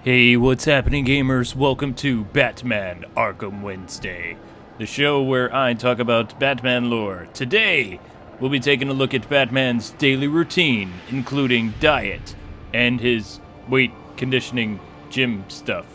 Hey, what's happening, gamers? Welcome to Batman Arkham Wednesday, the show where I talk about Batman lore. Today, we'll be taking a look at Batman's daily routine, including diet and his weight conditioning gym stuff.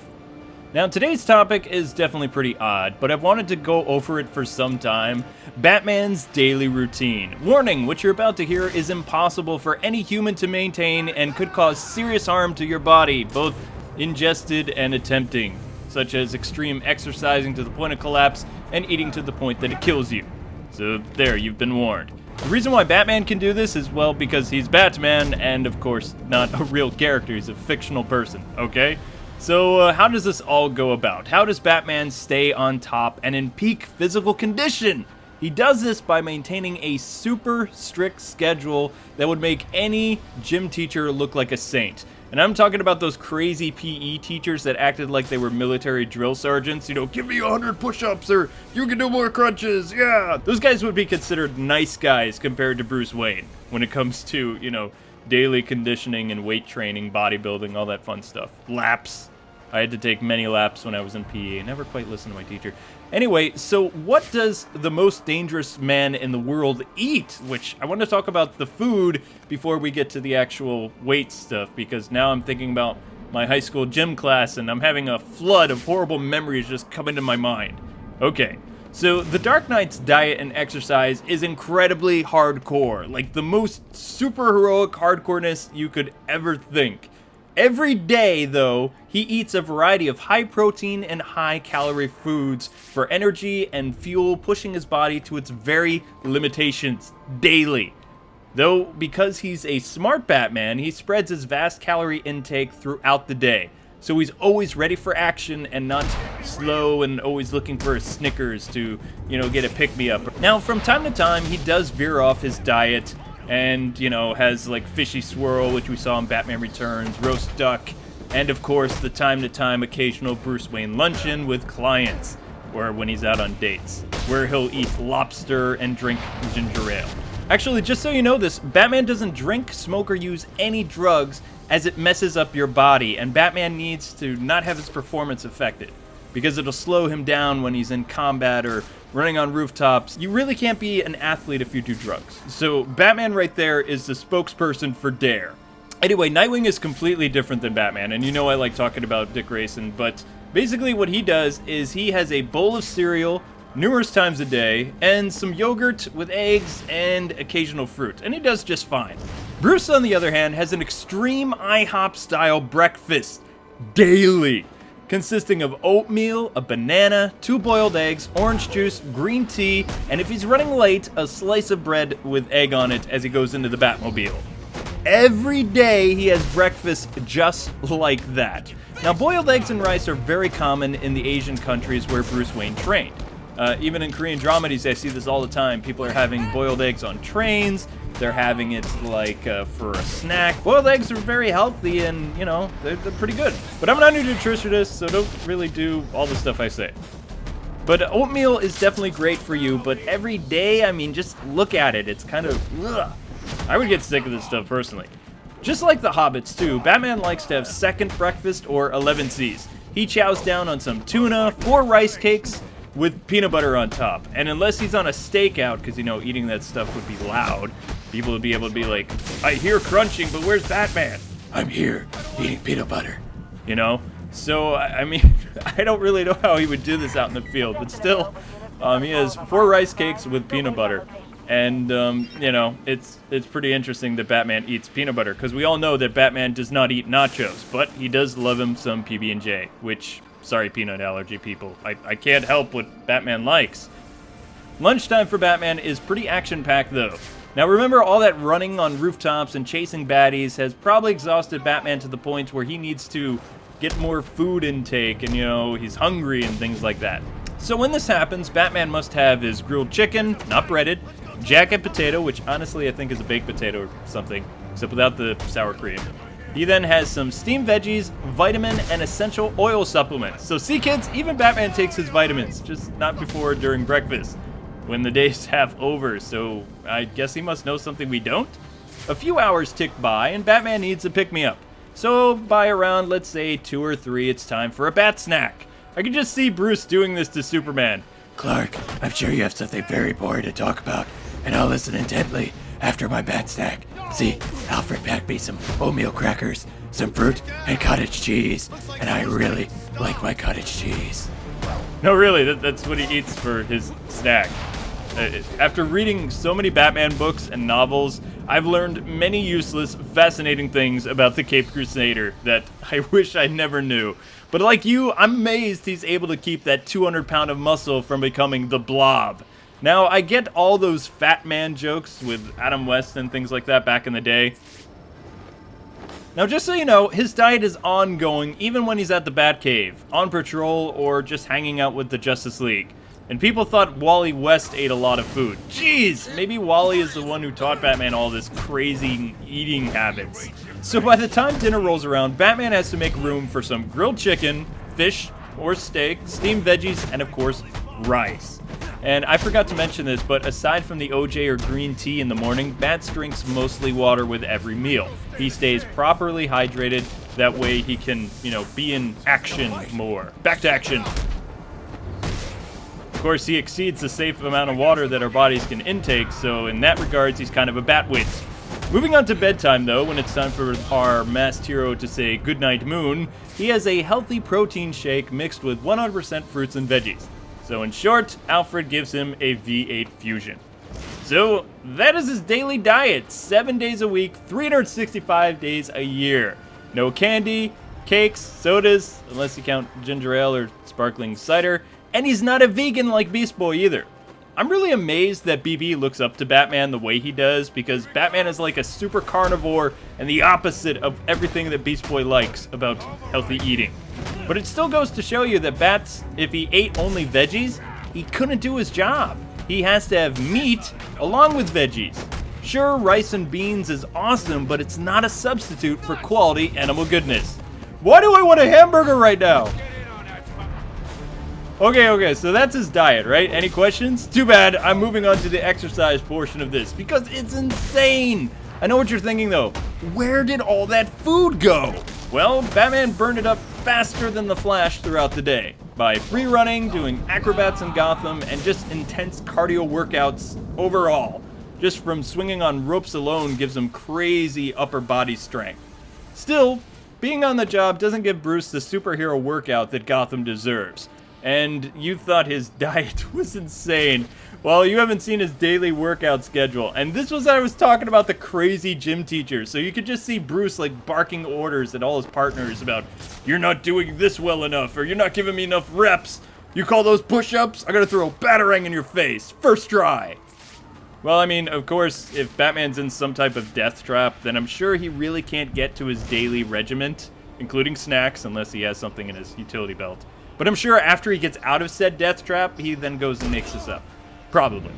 Now, today's topic is definitely pretty odd, but I've wanted to go over it for some time. Batman's daily routine. Warning, what you're about to hear is impossible for any human to maintain and could cause serious harm to your body, both ingested and attempting, such as extreme exercising to the point of collapse and eating to the point that it kills you. So there, you've been warned. The reason why Batman can do this is, well, because he's Batman and, of course, not a real character. He's a fictional person, okay? So how does this all go about? How does Batman stay on top and in peak physical condition? He does this by maintaining a super strict schedule that would make any gym teacher look like a saint. And I'm talking about those crazy PE teachers that acted like they were military drill sergeants. You know, give me 100 push-ups or you can do more crunches, yeah! Those guys would be considered nice guys compared to Bruce Wayne when it comes to, you know, daily conditioning and weight training, bodybuilding, all that fun stuff. Laps. I had to take many laps when I was in PE. I never quite listened to my teacher. Anyway, so what does the most dangerous man in the world eat? Which, I want to talk about the food before we get to the actual weight stuff, because now I'm thinking about my high school gym class and I'm having a flood of horrible memories just come into my mind. Okay, so the Dark Knight's diet and exercise is incredibly hardcore, like the most super heroic hardcoreness you could ever think. Every day, though, he eats a variety of high-protein and high-calorie foods for energy and fuel, pushing his body to its very limitations daily. Though, because he's a smart Batman, he spreads his vast calorie intake throughout the day. So he's always ready for action and not slow and always looking for a Snickers to, you know, get a pick-me-up. Now, from time to time, he does veer off his diet and, you know, has like Fishy Swirl, which we saw in Batman Returns, roast duck, and of course the time-to-time occasional Bruce Wayne luncheon with clients, or when he's out on dates, where he'll eat lobster and drink ginger ale. Actually, just so you know this, Batman doesn't drink, smoke, or use any drugs as it messes up your body, and Batman needs to not have his performance affected, because it'll slow him down when he's in combat or running on rooftops. You really can't be an athlete if you do drugs. So Batman right there is the spokesperson for Dare. Anyway, Nightwing is completely different than Batman, and you know I like talking about Dick Grayson, but basically what he does is he has a bowl of cereal numerous times a day, and some yogurt with eggs and occasional fruit, and he does just fine. Bruce, on the other hand, has an extreme IHOP-style breakfast daily, consisting of oatmeal, a banana, 2 boiled eggs, orange juice, green tea, and if he's running late, a slice of bread with egg on it as he goes into the Batmobile. Every day he has breakfast just like that. Now, boiled eggs and rice are very common in the Asian countries where Bruce Wayne trained. Even in Korean dramedies, I see this all the time. People are having boiled eggs on trains. They're having it like for a snack. Boiled eggs are very healthy and, you know, they're pretty good. But I'm not a nutritionist, so don't really do all the stuff I say. But oatmeal is definitely great for you, but every day, I mean, just look at it. It's kind of, ugh. I would get sick of this stuff personally. Just like the Hobbits, too, Batman likes to have second breakfast or 11 C's. He chows down on some tuna, 4 rice cakes, with peanut butter on top. And unless he's on a stakeout, because, you know, eating that stuff would be loud, people would be able to be like, I hear crunching, but where's Batman? I'm here, eating peanut butter. You know? So, I mean, I don't really know how he would do this out in the field, but still, he has 4 rice cakes with peanut butter. And, you know, it's pretty interesting that Batman eats peanut butter, because we all know that Batman does not eat nachos, but he does love him some PB&J, which, sorry, peanut allergy people, I can't help what Batman likes. Lunchtime for Batman is pretty action-packed, though. Now, remember, all that running on rooftops and chasing baddies has probably exhausted Batman to the point where he needs to get more food intake, and, you know, he's hungry and things like that. So when this happens, Batman must have his grilled chicken, not breaded, jacket potato, which honestly I think is a baked potato or something, except without the sour cream. He then has some steamed veggies, vitamin, and essential oil supplements. So see, kids, even Batman takes his vitamins, just not before or during breakfast, when the day's half over, so I guess he must know something we don't? A few hours tick by, and Batman needs a pick-me-up. So by around, let's say 2 or 3, it's time for a bat snack. I can just see Bruce doing this to Superman. Clark, I'm sure you have something very boring to talk about, and I'll listen intently after my bat snack. See, Alfred packed me some oatmeal crackers, some fruit, and cottage cheese, and I really like my cottage cheese. No, really, that's what he eats for his snack. After reading so many Batman books and novels, I've learned many useless, fascinating things about the Caped Crusader that I wish I never knew. But like you, I'm amazed he's able to keep that 200-pound of muscle from becoming the Blob. Now, I get all those fat man jokes with Adam West and things like that back in the day. Now, just so you know, his diet is ongoing even when he's at the Batcave, on patrol, or just hanging out with the Justice League. And people thought Wally West ate a lot of food. Jeez, maybe Wally is the one who taught Batman all this crazy eating habits. So by the time dinner rolls around, Batman has to make room for some grilled chicken, fish or steak, steamed veggies, and of course, rice. And I forgot to mention this, but aside from the OJ or green tea in the morning, Bats drinks mostly water with every meal. He stays properly hydrated, that way he can, be in action more. Back to action. Of course, he exceeds the safe amount of water that our bodies can intake, so in that regards, he's kind of a batwit. Moving on to bedtime, though, when it's time for our masked hero to say goodnight moon, he has a healthy protein shake mixed with 100% fruits and veggies. So in short, Alfred gives him a V8 fusion. So that is his daily diet, 7 days a week, 365 days a year. No candy, cakes, sodas, unless you count ginger ale or sparkling cider, and he's not a vegan like Beast Boy either. I'm really amazed that BB looks up to Batman the way he does, because Batman is like a super carnivore and the opposite of everything that Beast Boy likes about healthy eating. But it still goes to show you that Bats, if he ate only veggies, he couldn't do his job. He has to have meat along with veggies. Sure, rice and beans is awesome, but it's not a substitute for quality animal goodness. Why do I want a hamburger right now? Okay, so that's his diet, right? Any questions? Too bad, I'm moving on to the exercise portion of this, because it's insane! I know what you're thinking though. Where did all that food go? Well, Batman burned it up faster than the Flash throughout the day, by free running, doing acrobats in Gotham, and just intense cardio workouts overall. Just from swinging on ropes alone gives him crazy upper body strength. Still, being on the job doesn't give Bruce the superhero workout that Gotham deserves. And you thought his diet was insane. Well, you haven't seen his daily workout schedule. And this was, I was talking about the crazy gym teacher. So you could just see Bruce like barking orders at all his partners about, you're not doing this well enough, or you're not giving me enough reps. You call those push-ups? I gotta throw a batarang in your face. First try. Well, I mean, of course, if Batman's in some type of death trap, then I'm sure he really can't get to his daily regiment, including snacks, unless he has something in his utility belt. But I'm sure after he gets out of said death trap, he then goes and makes this up. Probably.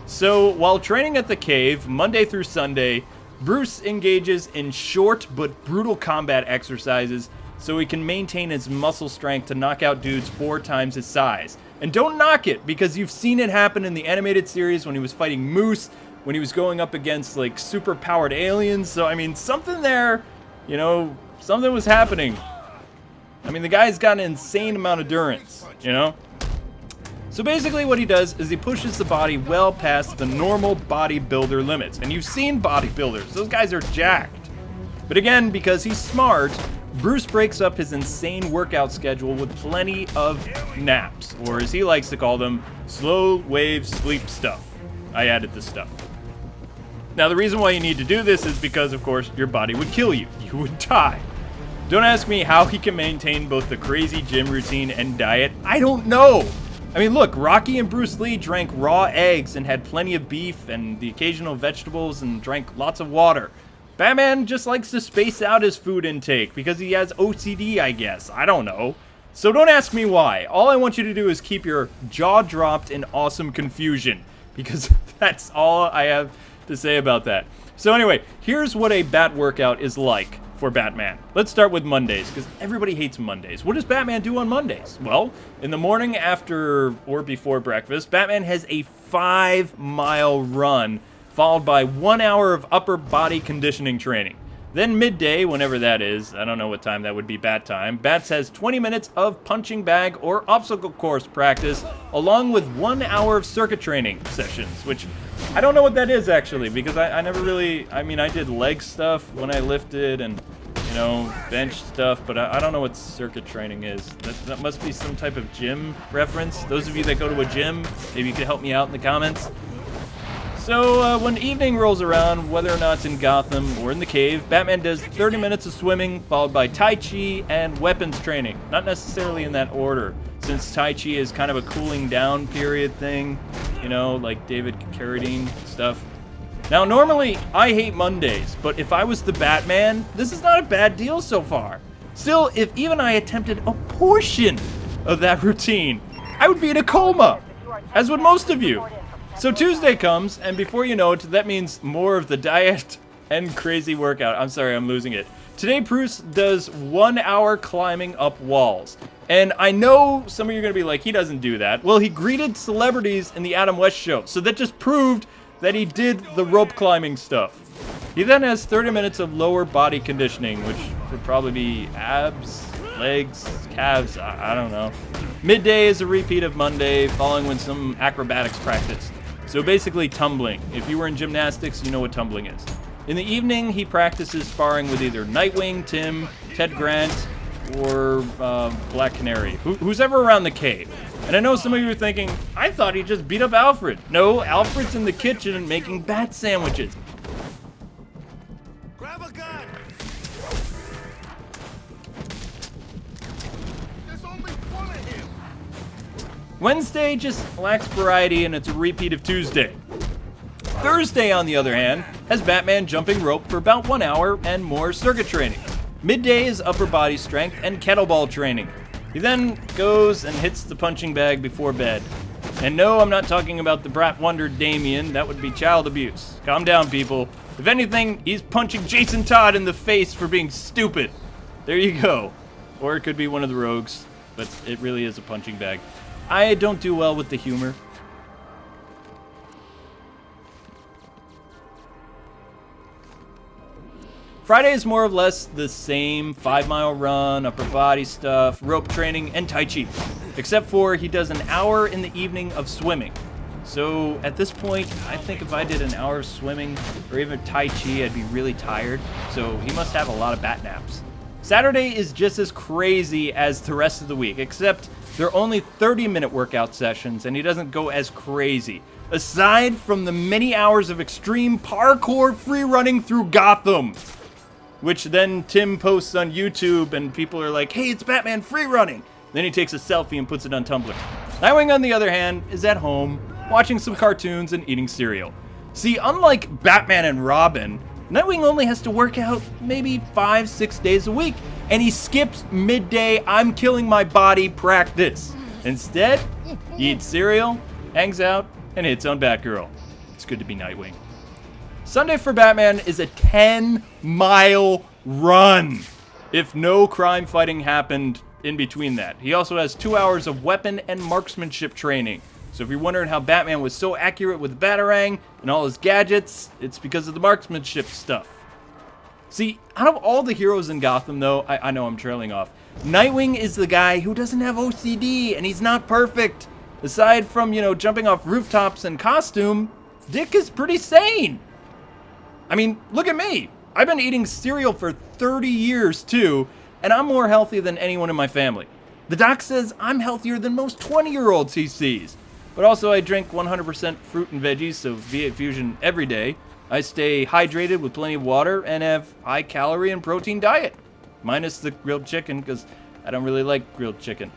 So, while training at the cave, Monday through Sunday, Bruce engages in short but brutal combat exercises so he can maintain his muscle strength to knock out dudes 4 times his size. And don't knock it, because you've seen it happen in the animated series when he was fighting Moose, when he was going up against, like, super-powered aliens. So, I mean, something there... something was happening. I mean, the guy's got an insane amount of endurance, So basically what he does is he pushes the body well past the normal bodybuilder limits. And you've seen bodybuilders. Those guys are jacked. But again, because he's smart, Bruce breaks up his insane workout schedule with plenty of naps. Or as he likes to call them, slow wave sleep stuff. I added the stuff. Now, the reason why you need to do this is because, of course, your body would kill you. You would die. Don't ask me how he can maintain both the crazy gym routine and diet. I don't know. I mean, look, Rocky and Bruce Lee drank raw eggs and had plenty of beef and the occasional vegetables and drank lots of water. Batman just likes to space out his food intake because he has OCD, I guess. I don't know. So don't ask me why. All I want you to do is keep your jaw dropped in awesome confusion, because that's all I have to say about that. So anyway, here's what a bat workout is like for Batman. Let's start with Mondays, because everybody hates Mondays. What does Batman do on Mondays? Well, in the morning after or before breakfast, Batman has a 5-mile run followed by 1 hour of upper body conditioning training. Then midday, whenever that is, I don't know what time that would be, bat time, Bats has 20 minutes of punching bag or obstacle course practice, along with 1 hour of circuit training sessions, which I don't know what that is actually, because I never really, I mean, I did leg stuff when I lifted and, you know, bench stuff, but I don't know what circuit training is. That must be some type of gym reference. Those of you that go to a gym, maybe you could help me out in the comments. So, when evening rolls around, whether or not it's in Gotham or in the cave, Batman does 30 minutes of swimming, followed by Tai Chi and weapons training. Not necessarily in that order, since Tai Chi is kind of a cooling down period thing, you know, like David Carradine stuff. Now, normally, I hate Mondays, but if I was the Batman, this is not a bad deal so far. Still, if even I attempted a portion of that routine, I would be in a coma, as would most of you. So Tuesday comes, and before you know it, that means more of the diet and crazy workout. I'm sorry, I'm losing it. Today, Bruce does 1 hour climbing up walls. And I know some of you are going to be like, he doesn't do that. Well, he greeted celebrities in the Adam West show, so that just proved that he did the rope climbing stuff. He then has 30 minutes of lower body conditioning, which would probably be abs, legs, calves, I don't know. Midday is a repeat of Monday, following with some acrobatics practice. So basically tumbling. If you were in gymnastics, you know what tumbling is. In the evening, he practices sparring with either Nightwing, Tim, Ted Grant, or Black Canary, who's ever around the cave. And I know some of you are thinking, I thought he just beat up Alfred. No, Alfred's in the kitchen making bat sandwiches. Grab a gun! There's only one of him! Wednesday just lacks variety, and it's a repeat of Tuesday. Thursday, on the other hand, has Batman jumping rope for about 1 hour and more circuit training. Midday is upper body strength and kettlebell training. He then goes and hits the punching bag before bed. And no, I'm not talking about the brat wonder Damien. That would be child abuse. Calm down, people. If anything, he's punching Jason Todd in the face for being stupid. There you go. Or it could be one of the rogues, but it really is a punching bag. I don't do well with the humor. Friday is more or less the same 5-mile run, upper body stuff, rope training, and Tai Chi. Except for he does an hour in the evening of swimming. So at this point, I think if I did an hour of swimming or even Tai Chi, I'd be really tired. So he must have a lot of bat naps. Saturday is just as crazy as the rest of the week, except they're only 30-minute workout sessions and he doesn't go as crazy. Aside from the many hours of extreme parkour free running through Gotham, which then Tim posts on YouTube and people are like, hey, it's Batman free running. Then he takes a selfie and puts it on Tumblr. Nightwing, on the other hand, is at home, watching some cartoons and eating cereal. See, unlike Batman and Robin, Nightwing only has to work out maybe 5-6 days a week, and he skips midday I'm killing my body practice. Instead, he eats cereal, hangs out, and hits on Batgirl. It's good to be Nightwing. Sunday for Batman is a 10-mile run, if no crime fighting happened in between that. He also has 2 hours of weapon and marksmanship training. So if you're wondering how Batman was so accurate with Batarang and all his gadgets, it's because of the marksmanship stuff. See, out of all the heroes in Gotham, though, I know I'm trailing off, Nightwing is the guy who doesn't have OCD, and he's not perfect. Aside from, jumping off rooftops and costume, Dick is pretty sane. I mean, look at me. I've been eating cereal for 30 years, too, and I'm more healthy than anyone in my family. The doc says I'm healthier than most 20-year-olds he sees. But also, I drink 100% fruit and veggies, so V8 Fusion every day. I stay hydrated with plenty of water and have high-calorie and protein diet. Minus the grilled chicken, because I don't really like grilled chicken.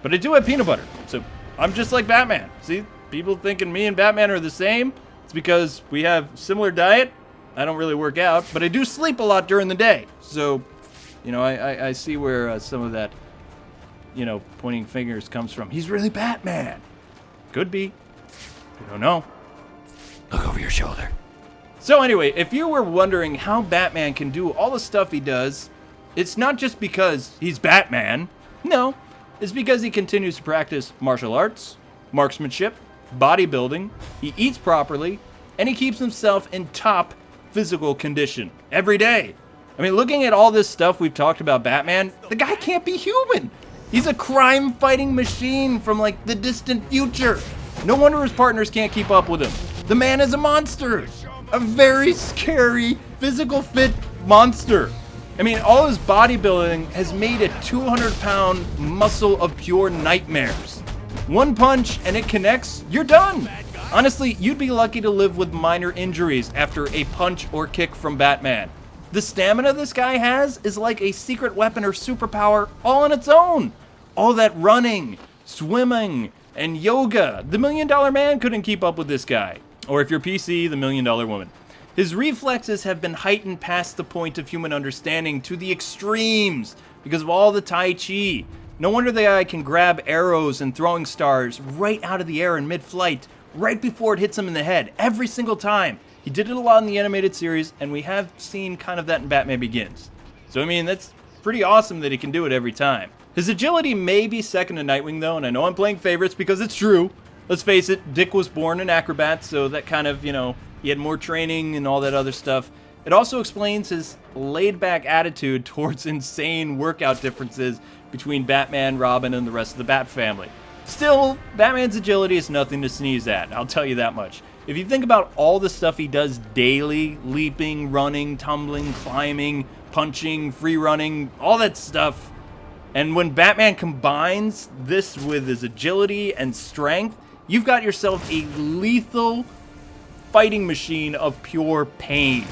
But I do have peanut butter, so I'm just like Batman. See, people thinking me and Batman are the same. It's because we have similar diet. I don't really work out, but I do sleep a lot during the day. So, I see where some of that, pointing fingers comes from. He's really Batman. Could be. I don't know. Look over your shoulder. So anyway, if you were wondering how Batman can do all the stuff he does, it's not just because he's Batman. No, it's because he continues to practice martial arts, marksmanship, bodybuilding, he eats properly, and he keeps himself in top physical condition every day. I mean, looking at all this stuff we've talked about Batman, the guy can't be human. He's a crime-fighting machine from, like, the distant future. No wonder his partners can't keep up with him. The man is a monster. A very scary, physical fit monster. I mean, all his bodybuilding has made a 200-pound muscle of pure nightmares. One punch and it connects, you're done. Honestly, you'd be lucky to live with minor injuries after a punch or kick from Batman. The stamina this guy has is like a secret weapon or superpower all on its own. All that running, swimming, and yoga. The $1 Million Man couldn't keep up with this guy. Or if you're PC, the $1 Million Woman. His reflexes have been heightened past the point of human understanding to the extremes because of all the Tai Chi. No wonder the guy can grab arrows and throwing stars right out of the air in mid-flight, right before it hits him in the head, every single time. He did it a lot in the animated series, and we have seen kind of that in Batman Begins. So, I mean, that's pretty awesome that he can do it every time. His agility may be second to Nightwing, though, and I know I'm playing favorites because it's true. Let's face it, Dick was born an acrobat, so that kind of, he had more training and all that other stuff. It also explains his laid-back attitude towards insane workout differences between Batman, Robin, and the rest of the Bat family. Still, Batman's agility is nothing to sneeze at, I'll tell you that much. If you think about all the stuff he does daily, leaping, running, tumbling, climbing, punching, free running, all that stuff, and when Batman combines this with his agility and strength, you've got yourself a lethal fighting machine of pure pain.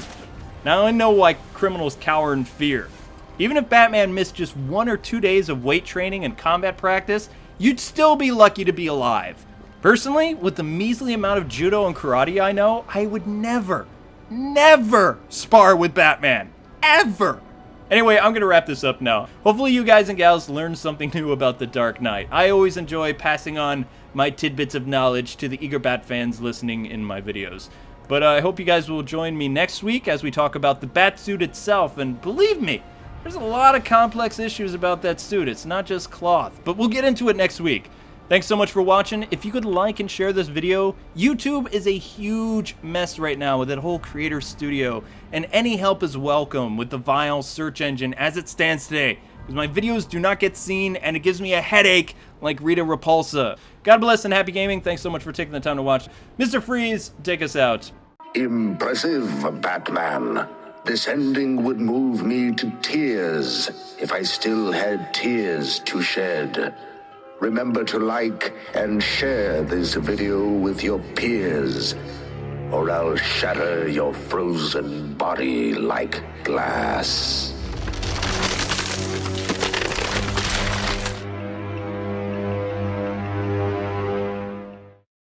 Now I know why criminals cower in fear. Even if Batman missed just 1 or 2 days of weight training and combat practice, you'd still be lucky to be alive. Personally, with the measly amount of judo and karate I know, I would never spar with Batman. Ever. Anyway, I'm going to wrap this up now. Hopefully you guys and gals learned something new about The Dark Knight. I always enjoy passing on my tidbits of knowledge to the eager Bat fans listening in my videos. But I hope you guys will join me next week as we talk about the bat suit itself. And believe me, there's a lot of complex issues about that suit. It's not just cloth. But we'll get into it next week. Thanks so much for watching. If you could like and share this video, YouTube is a huge mess right now with that whole creator studio, and any help is welcome with the vile search engine as it stands today, because my videos do not get seen and it gives me a headache like Rita Repulsa. God bless and happy gaming. Thanks so much for taking the time to watch. Mr. Freeze, take us out. Impressive, Batman. This ending would move me to tears if I still had tears to shed. Remember to like and share this video with your peers, or I'll shatter your frozen body like glass.